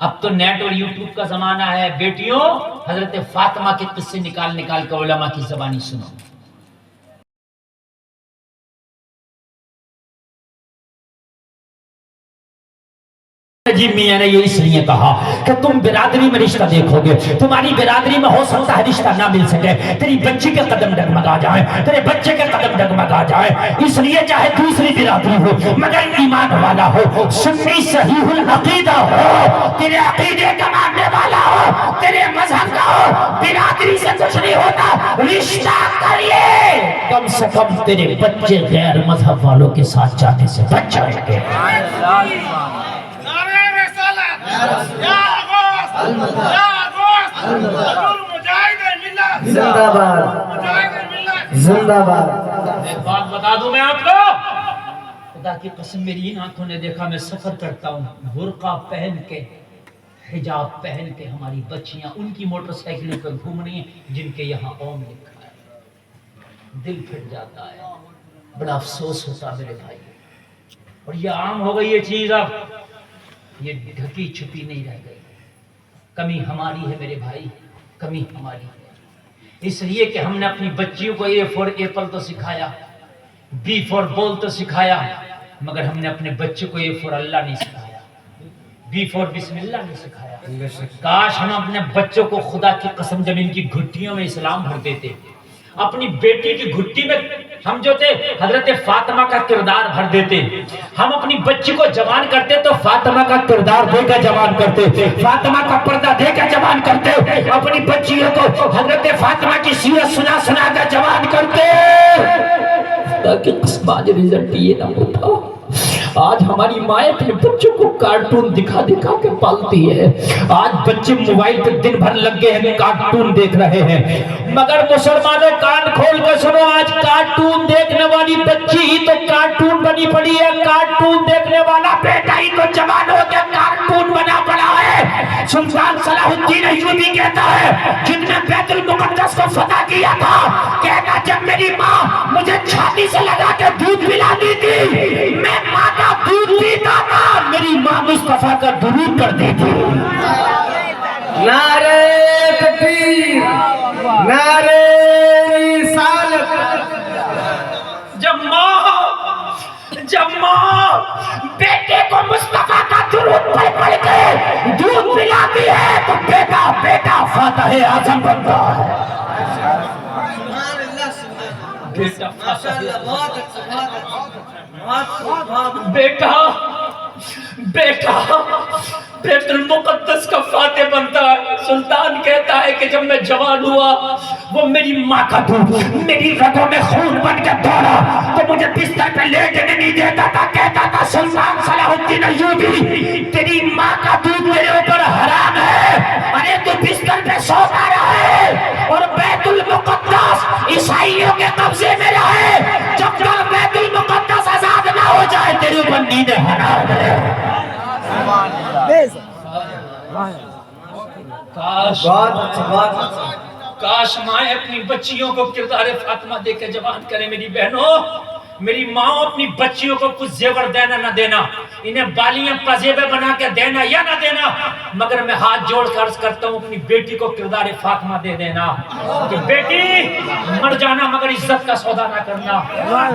اب تو نیٹ اور یوٹیوب کا زمانہ ہے، بیٹیوں حضرت فاطمہ کے قصے نکال نکال کے علماء کی زبانی سنو۔ جی میاں نے یہ اس لیے کہا کہ تم برادری میں رشتہ دیکھو گے، تمہاری برادری میں ہو سکتا ہے رشتہ نہ مل سکے، تیری بچی کے قدم ڈگمگا جائیں، تیرے بچے کے قدم ڈگمگا جائیں، اس لیے چاہے دوسری برادری ہو مگر ایمان والا ہو، سنی صحیح العقیدہ ہو، تیرے عقیدے کا ماننے والا ہو، تیرے مذہب کا ہو، برادری سے کچھ نہیں ہوتا، رشتہ کریے، کم سے کم تیرے بچے غیر مذہب والوں کے ساتھ جانے سے بچ جائیں گے۔ زندہ باد زندہ باد۔ ایک بات بتا دوں میں آپ کو، خدا کی قسم میری ان آنکھوں نے دیکھا، میں سفر کرتا ہوں برقع پہن کے، حجاب پہن کے، ہماری بچیاں ان کی موٹر سائیکلوں پر گھوم رہی ہیں جن کے یہاں اوم لکھا ہے، دل پھٹ جاتا ہے، بڑا افسوس ہوتا میرے بھائی۔ اور یہ عام ہو گئی یہ چیز، اب یہ ڈھکی چھپی نہیں رہ گئی، کمی ہماری ہے میرے بھائی، کمی ہماری ہے، اس لیے کہ ہم نے اپنی بچیوں کو اے فور ایپل تو سکھایا، بی فور بال تو سکھایا، مگر ہم نے اپنے بچے کو اے فور اللہ نہیں سکھایا، بی فور بسم اللہ نہیں سکھایا۔ کاش ہم اپنے بچوں کو خدا کی قسم جب ان کی گھٹیوں میں اسلام بھر دیتے، اپنی بیٹی کی گھٹی میں ہم جو تھے حضرت فاطمہ کا کردار بھر دیتے، ہم اپنی بچی کو جوان کرتے تو فاطمہ کا کردار دے کر جوان کرتے، فاطمہ کا پردہ دے کر جوان کرتے، اپنی بچیوں کو حضرت فاطمہ کی سیرت سنا سنا کر جوان کرتے۔ خدا کی قسم آج رزلٹ یہ نہ ہوتا، آج ہماری مائیں اپنے بچوں کو کارٹون دکھا دکھا کے پالتی ہے، آج بچے موبائل پہ دن بھر لگ گئے ہیں کارٹون دیکھ رہے ہیں، مگر مسلمانوں کان کھول کے سنو، آج کارٹون دیکھنے والی بچی ہی تو کارٹون بنی پڑی ہے، کارٹون دیکھنے والا بیٹا ہی تو جوان ہو کے کارٹون بنا پڑا ہے۔ سلطان صلاح الدین ایوبی کہتا ہے جن نے بیت المقدس کو فتح کیا تھا، کہتا جب میری ماں مجھے چھاتی سے لگا کے دودھ پلاتی تھی، میں ماں کا دودھ پیتا تھا، میری ماں مصطفیٰ کا درود پڑھتی تھی۔ نعرہ تکبیر، نعرہ رسالت۔ جب ماں بیٹے کو مصطفیٰ کا درود پڑھ پڑھ کے دودھ پلاتی ہے تو بیٹا فاتح اعظم بنتا ہے۔ بیٹا بیت المقدس کا فاتح بنتا ہے۔ سلطان کہتا ہے کہ جب میں جوان ہوا وہ میری ماں کا دودھ میری رگوں میں خون بن کے دوڑا تو مجھے بستر پہ لیٹنے نہیں دیتا تھا، کہتا تھا سلطان صلاح الدین ایوبی تیری ماں کا دودھ میرے اوپر حرام ہے، ارے تو بستر پہ سوتا رہے اور بیت المقدس عیسائیوں کے قبضے میں رہے، جب تک بیت المقدس آزاد نہ ہو جائے تیرے اوپر نیند حرام ہے۔ کاش مائیں اپنی بچیوں کو کردار فاطمہ دے کے جوان کرے۔ میری بہنوں، میری ماں اپنی بچیوں کو کچھ زیور دینا نہ دینا، انہیں بالیاں پزیبے بنا کے دینا یا نہ دینا، مگر میں ہاتھ جوڑ کر عرض کرتا ہوں اپنی بیٹی کو کردار فاطمہ دے دینا کہ بیٹی مر جانا مگر عزت کا سودا نہ کرنا،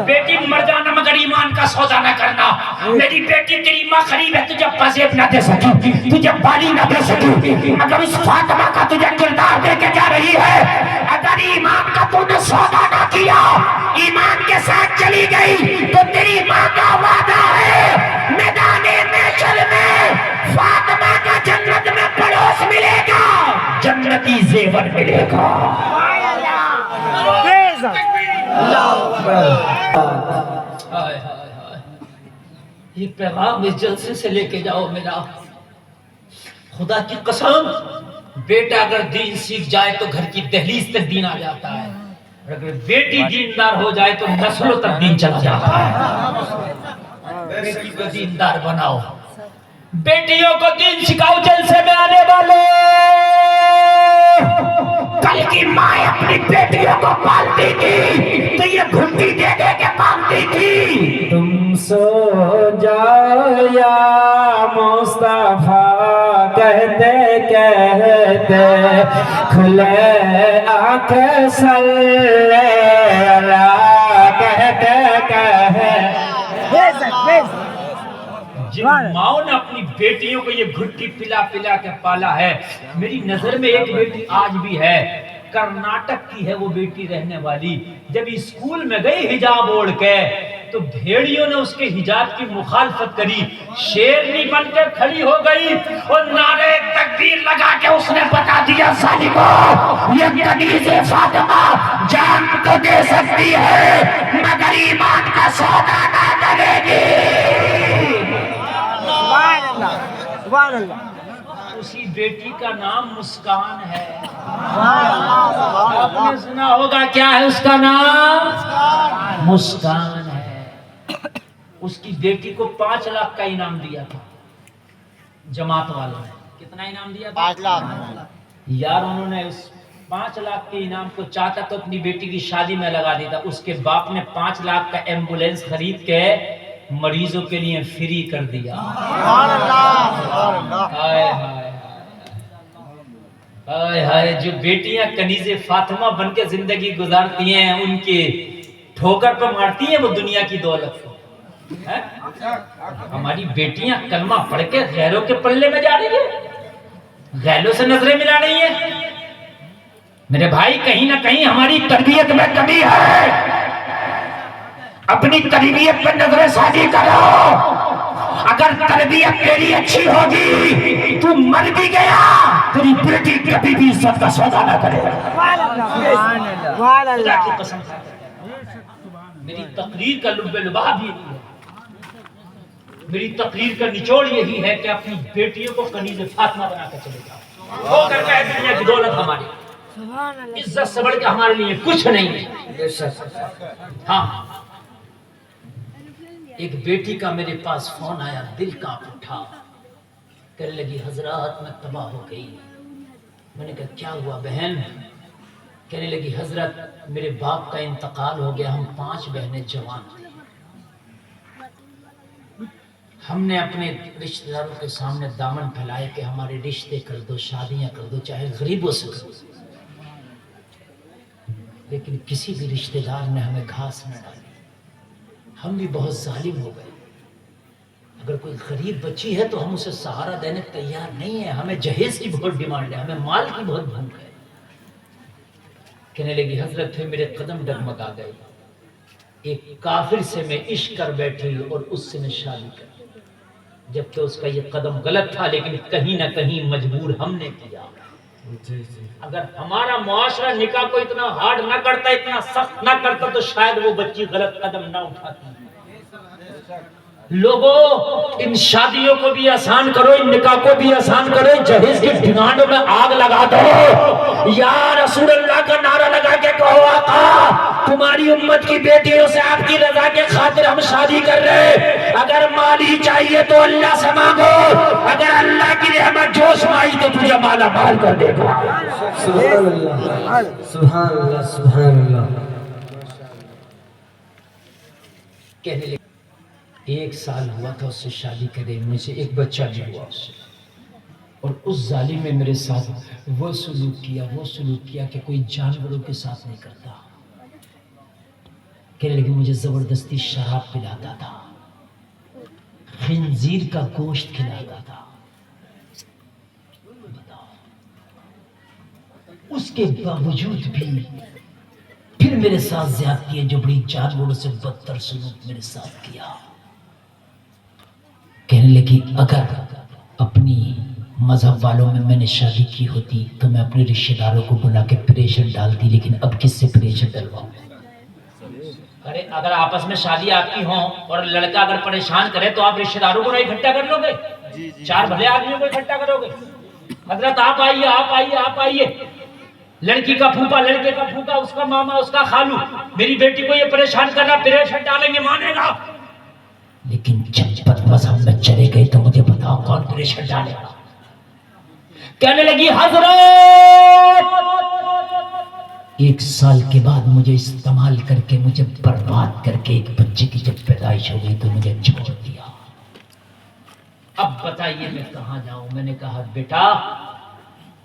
بیٹی مر جانا مگر ایمان کا سودا نہ کرنا۔ میری بیٹی تیری ماں قریب ہے، تجھے پزیب نہ دے سکی، تجھے بالی نہ دے سکی، مگر اس فاطمہ کا تجھے کردار دے کے جا رہی ہے۔ اگر ایمان کا تو نے سودا نہ کیا، ایمان کے ساتھ چلی گئی تو تیری ماں کا وعدہ ہے میدان محشر میں فاطمہ کا جنت میں پڑوس ملے گا، جنتی زیور ملے گا۔ یہ پیغام اس جلسے سے لے کے جاؤ میرا، خدا کی قسم بیٹا اگر دین سیکھ جائے تو گھر کی دہلیز تک دین آ جاتا ہے، اور اگر بیٹی دیندار ہو جائے تو نسلوں تک دین چلا جاتا ہے۔ بیٹی کو دیندار بناؤ، بیٹیوں کو دین سکھاؤ۔ جلسے میں آنے والے کل کی ماں اپنی بیٹیوں کو پالتی تھی تو یہ گھنٹی دے دے کے پالتی تھی۔ تم سو جاؤ یا مصطفیٰ کہتے کہتے کھلے آنکھیں صلی اللہ کہتے کہتے جن ماؤں نے اپنی بیٹیوں کو یہ گھٹی پلا پلا کے پالا ہے، میری نظر میں ایک بیٹی آج بھی ہے، کرناٹک کی ہے وہ بیٹی رہنے والی، جب اسکول میں گئی حجاب اوڑھ کے تو بھیڑیوں نے اس کے حجاب کی مخالفت کری، شیرنی بن کے کھڑی ہو گئی اور نعرے تکبیر لگا کے اس نے بتا دیا ظالمو یہ کنیز فاطمہ جان تو دے سکتی ہے مگر ایمان کا سودا نہ کرے گی۔ سبحان اللہ۔ اسی بیٹی کا نام مسکان ہے، آپ نے سنا ہوگا کیا ہے اس کا نام؟ مسکان ہے۔ اس کی بیٹی کو 5 لاکھ کا انعام دیا تھا جماعت والوں نے۔ کتنا انعام دیا تھا؟ 5 لاکھ۔ یار انہوں نے اس 5 لاکھ کے انعام کو چاہتا تو اپنی بیٹی کی شادی میں لگا دیتا، اس کے باپ نے 5 لاکھ کا ایمبولینس خرید کے مریضوں کے لیے فری کر دیا۔ سبحان اللہ، سبحان اللہ۔ ہائے ہائے ہائے ہائے، جو بیٹیاں کنیز فاطمہ بن کے زندگی گزارتی ہیں ان کی ٹھوکر پہ مارتی ہیں وہ دنیا کی دولت کو۔ ہماری بیٹیاں کلمہ پڑھ کے غیروں کے پلے میں جا رہی ہیں، غیروں سے نظریں ملا رہی ہیں۔ میرے بھائی کہیں نہ کہیں ہماری تربیت میں کمی ہے، اپنی تربیت پر نظر ثانی کرو۔ اگر تربیت تیری اچھی ہوگی تو مر بھی گیا تیری بیٹی کبھی بھی عزت کا سودا نہ کرے۔ سبحان اللہ، سبحان خدا اللہ۔ کی قسم ہے، میری تقریر کا لب لباب یہی ہے، میری تقریر کا نچوڑ یہی ہے کہ اپنی بیٹیوں کو کنیز فاطمہ بنا کے چلے جاؤ، وہ کر کے دنیا کی دولت ہماری، عزت سے بڑھ کے ہمارے لیے کچھ نہیں ہے۔ ہاں، ایک بیٹی کا میرے پاس فون آیا، دل کانپ اٹھا، کہنے لگی حضرات میں تباہ ہو گئی۔ میں نے کہا کیا ہوا بہن؟ کہنے لگی حضرت میرے باپ کا انتقال ہو گیا، ہم 5 بہنیں جوان تھیں، ہم نے اپنے رشتہ داروں کے سامنے دامن پھیلائے کہ ہمارے رشتے کر دو، شادیاں کر دو، چاہے غریبوں سے کر دو، لیکن کسی بھی رشتہ دار نے ہمیں گھاس نہ ڈالی، ہم بھی بہت ظالم ہو گئے۔ اگر کوئی غریب بچی ہے تو ہم اسے سہارا دینے تیار نہیں ہیں، ہمیں جہیز کی بہت ڈیمانڈ ہے، ہمیں مال کی بہت بھوک ہے۔ کہنے لگی حضرت پھر میرے قدم ڈگمگا گئے، ایک کافر سے میں عشق کر بیٹھی اور اس سے میں شادی کر، جبکہ اس کا یہ قدم غلط تھا لیکن کہیں نہ کہیں مجبور ہم نے کیا۔ اگر ہمارا معاشرہ نکاح کو اتنا ہارڈ نہ کرتا، اتنا سخت نہ کرتا تو شاید وہ بچی غلط قدم نہ اٹھاتی۔ لوگوں ان شادیوں کو بھی آسان کرو، ان نکاح کو بھی آسان کرو، جہیز کی ڈیمانڈوں میں آگ لگا دو، یا رسول اللہ کا نعرہ لگا کے کہو آقا تمہاری امت کی بیٹیوں سے آپ کی رضا کے خاطر ہم شادی کر رہے، اگر مال ہی چاہیے تو اللہ سے مانگو، اگر اللہ کی رحمت جوش میں آئی تو تجھے مالا مال کر دے گا۔ سبحان اللہ، سبحان اللہ، سبحان اللہ۔ کہنے لگے 1 سال ہوا تھا اس سے شادی کرے، مجھے ایک بچہ بھی ہوا اس سے، اور اس ظالم نے میرے ساتھ وہ سلوک کیا کہ کوئی جانوروں کے ساتھ نہیں کرتا۔ کہنے لگے مجھے زبردستی شراب پلاتا تھا، خنزیر کا گوشت کھلاتا تھا، بتاؤ اس کے باوجود بھی پھر میرے ساتھ زیادتی ہے، جو بڑی جانوروں سے بدتر سلوک میرے ساتھ کیا۔ کہنے لگی اگر اپنی مذہب والوں میں نے شادی کی ہوتی تو میں اپنے رشتہ داروں کو بلا کے پریشر ڈالتی، لیکن اب کس سے پریشر ڈلواؤں؟ ارے اگر آپس میں شادی آپ کی ہوں اور لڑکا اگر پریشان کرے تو آپ رشتہ داروں کو نہیں اکٹھا کر لو گے، 4 بھلے آدمیوں کو اکٹھا کرو گے؟ حضرت آپ آئیے، آپ آئیے، آپ آئیے، لڑکی کا پھوپا، لڑکے کا پھوپا، اس کا ماما، اس کا خالو، میری بیٹی کو یہ پریشان کرنا، پریشر ڈالیں گے، مانے گا؟ لیکن جب بد مذہب میں چلے گئے تو مجھے بتاؤ کون پریشر ڈالے گا؟ کہنے لگی حضرت 1 سال کے بعد مجھے استعمال کر کے، مجھے برباد کر کے، ایک بچے کی جب پیدائش ہو گئی تو مجھے چھوڑ دیا۔ اب بتائیے میں کہاں جاؤں؟ میں نے کہا بیٹا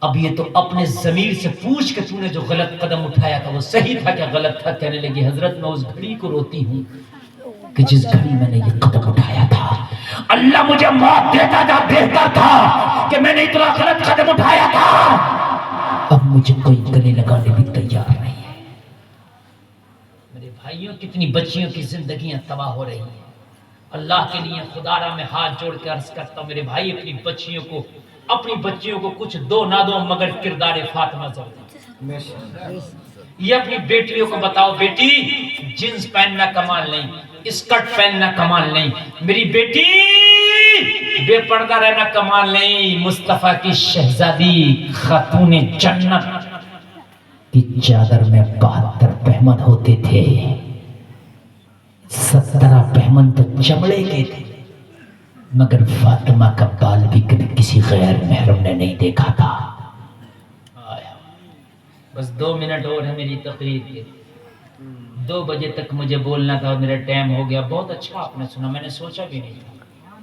اب یہ تو اپنے ضمیر سے پوچھ کہ تو نے جو غلط قدم اٹھایا تھا وہ صحیح تھا کیا غلط تھا؟ کہنے لگی حضرت میں اس گھڑی کو روتی ہوں کہ جس گھڑی میں نے یہ قدم اٹھایا تھا اللہ مجھے موت دیتا تھا، بہتر تھا کہ میں نے اتنا غلط قدم اٹھایا تھا۔ اب مجھے کوئی گلے لگانے بھی تیار نہیں ہے۔ میرے بھائیوں کتنی بچیوں کی زندگیاں تباہ ہو رہی ہیں۔ اللہ کے لیے خدا را میں ہاتھ جوڑ کے عرض کرتا ہوں میرے بھائی اپنی بچیوں کو کچھ دو نہ دو مگر کردار فاطمہ ضرور۔ یہ اپنی بیٹیوں کو بتاؤ بیٹی جینس پہننا کمال نہیں، اسکرٹ پہننا کمال نہیں، میری بیٹی بے پردہ رہنا کمال نہیں، مصطفیٰ کی شہزادی خاتون جنت کی چادر میں 72 پہمن ہوتے تھے، 17 پہمن تو چمڑے کے تھے، مگر فاطمہ کا بال بھی کبھی کسی غیر محرم نے نہیں دیکھا تھا۔ بس 2 منٹ اور ہے میری تقریر کے، 2 بجے تک مجھے بولنا تھا اور میرا ٹائم ہو گیا۔ بہت اچھا آپ نے سنا، میں نے سوچا بھی نہیں تھا،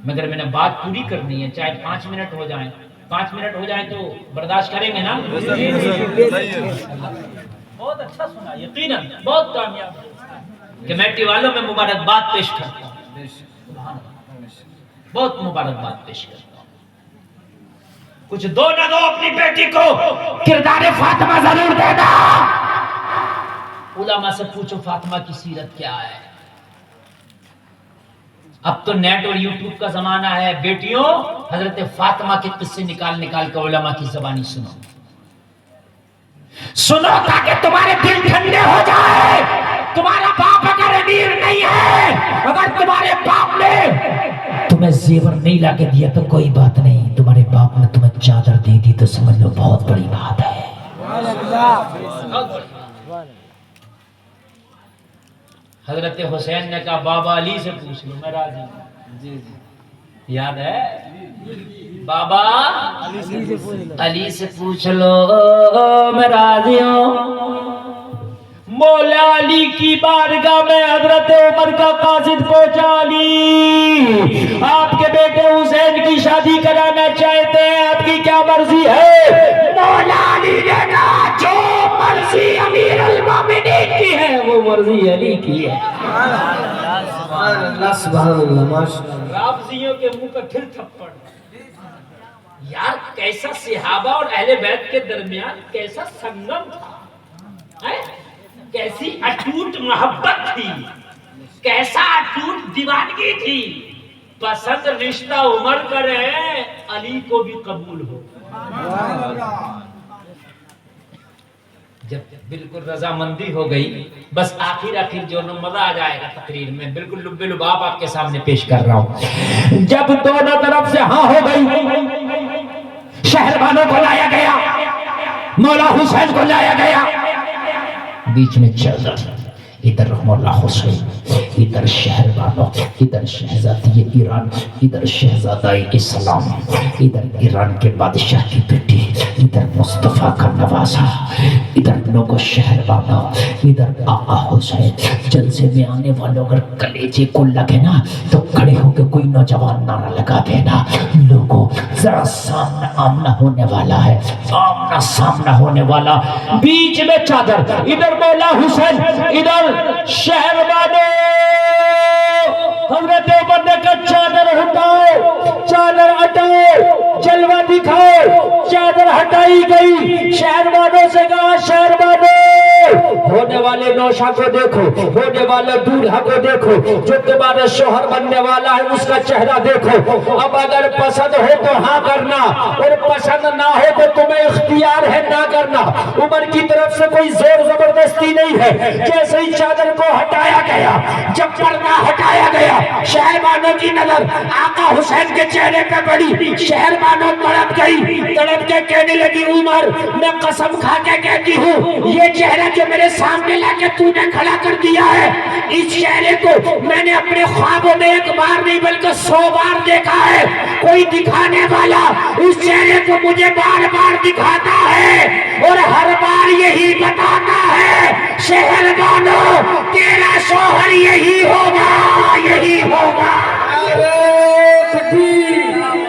مگر میں نے بات پوری کرنی ہے، چاہے 5 منٹ ہو جائیں، 5 منٹ ہو جائیں تو برداشت کریں گے نا؟ بہت اچھا سنا، یقیناً بہت کامیاب کمیٹی والوں میں مبارکباد پیش کرتا ہوں، بہت مبارکباد پیش کرتا ہوں۔ کچھ دو نہ دو اپنی بیٹی کو کردار فاطمہ ضرور دینا۔ علماء سے پوچھو فاطمہ کی سیرت کیا ہے۔ اب تو نیٹ اور یوٹیوب کا زمانہ ہے، بیٹیوں حضرت فاطمہ کے قصے نکال کے علماء کی زبانی سنو تاکہ تمہارے دل ٹھنڈے ہو جائے۔ تمہارا باپ اگر امیر نہیں ہے، اگر تمہارے باپ نے تمہیں زیور نہیں لا کے دیا تو کوئی بات نہیں، تمہارے باپ نے تمہیں چادر دے دی تو سمجھ لو بہت بڑی بات ہے۔ حضرت حسین نے کہا بابا علی سے پوچھ لو میں راضی ہوں۔ یاد ہے بابا علی سے پوچھ لو میں راضی ہوں۔ مولا علی کی بارگاہ میں حضرت عمر کا قاصد پہنچا لی، آپ کے بیٹے حسین کی شادی کرانا چاہتے ہیں، آپ کی کیا مرضی ہے؟ مولا علی نے کہا جو مرضی امیر المومنین کی ہے وہ مرضی علی کی ہے۔ سبحان اللہ سبحان اللہ ماشاء اللہ۔ رافضیوں کے منہ پہ پھر تھپڑ۔ یار کیسا صحابہ اور اہل بیت کے درمیان کیسا سنگم تھا، کیسی اٹوٹ محبت تھی، کیسا اٹوٹ دیوانگی تھی۔ پسند رشتہ عمر کرے علی کو بھی قبول ہو۔ جب بالکل رضامندی ہو گئی، بس آخر جو مزہ آ جائے گا تقریر میں، بالکل لب لباب آپ کے سامنے پیش کر رہا ہوں۔ جب دونوں طرف سے ہاں ہو گئی، شہربانوں کو لایا گیا، مولا حسین کو لایا گیا، بیچ میں چل رہا، ادھر مولا حسین، ادھر شہربانوں، ادھر شہزادی ایران، ادھر شہزادہ اسلام، ادھر ایران کے بادشاہ کی بیٹی، ادھر مصطفیٰ کا نوازا، ادھر لوگوں شہربانوں، ادھر آقا حسین۔ جلسے میں آنے والوں اگر کلیجے کو لگے نا تو کھڑے ہو کے کوئی نوجوان نعرہ لگا دینا، لوگوں ذرا سامنا آمنا ہونے والا ہے، آمنا سامنا ہونے والا۔ بیچ میں چادر، ادھر مولا حسین، ادھر شہربانوں۔ حضرت عمر نے کہا چادر ہٹاؤ، چادر ہٹاؤ، جلوہ دکھاؤ۔ چادر ہٹائی گئی، شہربانوں سے کہا شہربانوں ہونے والے نوشا کو دیکھو، ہونے والے دولہا کو دیکھو، جو تمہارا شوہر بننے والا ہے اس کا چہرہ دیکھو۔ اب اگر پسند ہو تو ہاں کرنا، اور پسند نہ ہو تو تمہیں اختیار ہے نہ کرنا۔ عمر کی طرف سے کوئی زور زبردستی نہیں ہے۔ جیسے ہی چادر کو ہٹایا گیا، جب پردہ ہٹایا گیا، شہربانوں کی نظر آقا حسین کے چہرے پہ پڑی۔ شہربانوں تڑپ گئی، تڑپ کے کہنے لگی عمر میں قسم کھا کے کہتی ہوں یہ چہرہ جو میرے سامنے لا کے تو نے کھڑا کر دیا ہے، اس چہرے کو میں نے اپنے خوابوں میں 1 بار نہیں بلکہ 100 بار دیکھا ہے۔ کوئی دکھانے والا اس چہرے کو مجھے بار بار دکھاتا ہے اور ہر بار یہی بتاتا ہے شہربانوں تیرا شوہر یہی ہوگا، یہی ہوگا۔ تکبیر